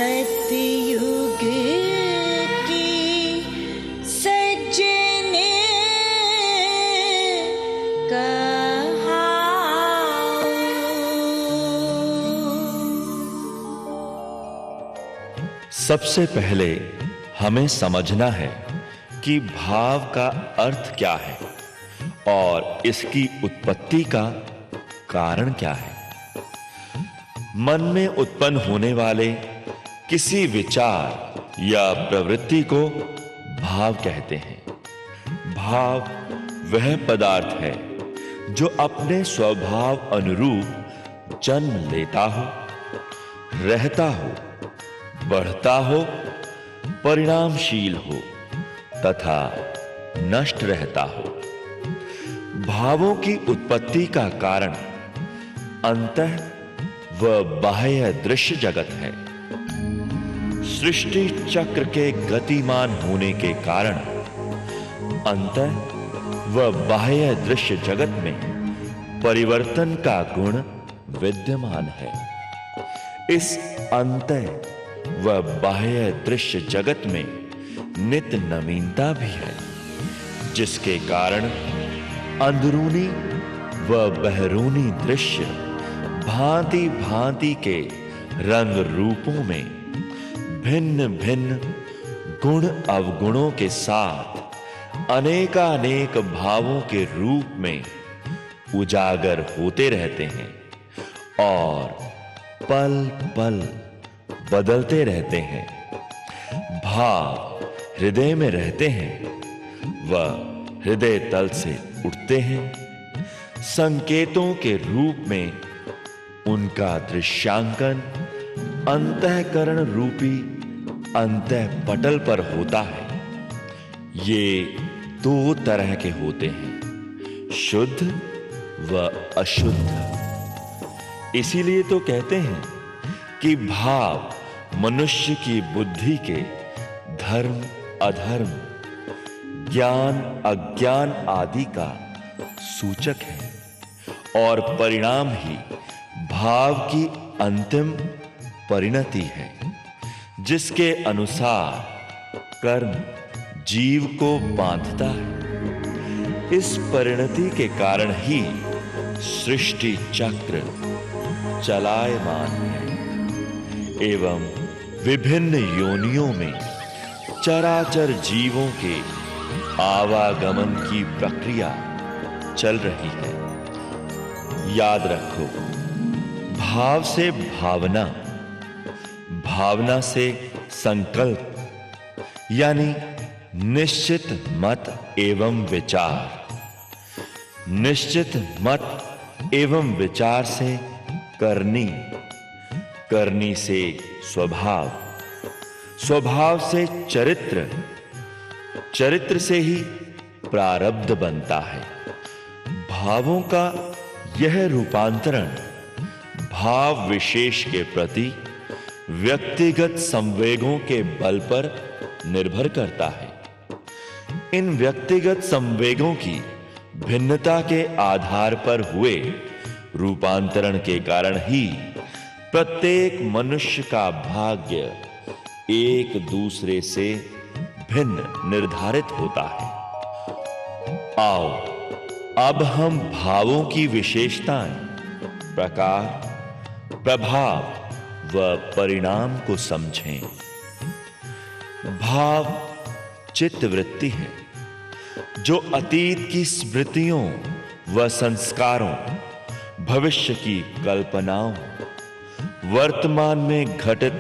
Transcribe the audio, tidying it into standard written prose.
सतयुग की सजने कहा। सबसे पहले हमें समझना है कि भाव का अर्थ क्या है और इसकी उत्पत्ति का कारण क्या है। मन में उत्पन्न होने वाले किसी विचार या प्रवृत्ति को भाव कहते हैं। भाव वह पदार्थ है जो अपने स्वभाव अनुरूप जन्म लेता हो, रहता हो, बढ़ता हो, परिणामशील हो तथा नष्ट रहता हो। भावों की उत्पत्ति का कारण अंतः व बाह्य दृश्य जगत है। सृष्टि चक्र के गतिमान होने के कारण अंतः व बाह्य दृश्य जगत में परिवर्तन का गुण विद्यमान है। इस अंतः व बाह्य दृश्य जगत में नित्य नवीनता भी है, जिसके कारण अंदरूनी व बहरूनी दृश्य भांति भांति के रंग रूपों में भिन्न भिन्न गुण अवगुणों के साथ अनेकानेक भावों के रूप में उजागर होते रहते हैं और पल पल बदलते रहते हैं। भाव हृदय में रहते हैं व हृदय तल से उठते हैं। संकेतों के रूप में उनका दृश्यांकन अंतःकरण रूपी अंतःपटल पर होता है। ये दो तरह के होते हैं, शुद्ध व अशुद्ध। इसीलिए तो कहते हैं कि भाव मनुष्य की बुद्धि के धर्म अधर्म, ज्ञान अज्ञान आदि का सूचक है और परिणाम ही भाव की अंतिम परिणति है, जिसके अनुसार कर्म जीव को बांधता है। इस परिणति के कारण ही सृष्टि चक्र चलायमान है एवं विभिन्न योनियों में चराचर जीवों के आवागमन की प्रक्रिया चल रही है। याद रखो, भाव से भावना, भावना से संकल्प यानी निश्चित मत एवं विचार, निश्चित मत एवं विचार से करनी, करनी से स्वभाव, स्वभाव से चरित्र, चरित्र से ही प्रारब्ध बनता है। भावों का यह रूपांतरण भाव विशेष के प्रति व्यक्तिगत संवेगों के बल पर निर्भर करता है। इन व्यक्तिगत संवेगों की भिन्नता के आधार पर हुए रूपांतरण के कारण ही प्रत्येक मनुष्य का भाग्य एक दूसरे से भिन्न निर्धारित होता है। आओ अब हम भावों की विशेषताएं, प्रकार, प्रभाव व परिणाम को समझें। भाव चित्तवृत्ति है जो अतीत की स्मृतियों व संस्कारों, भविष्य की कल्पनाओं, वर्तमान में घटित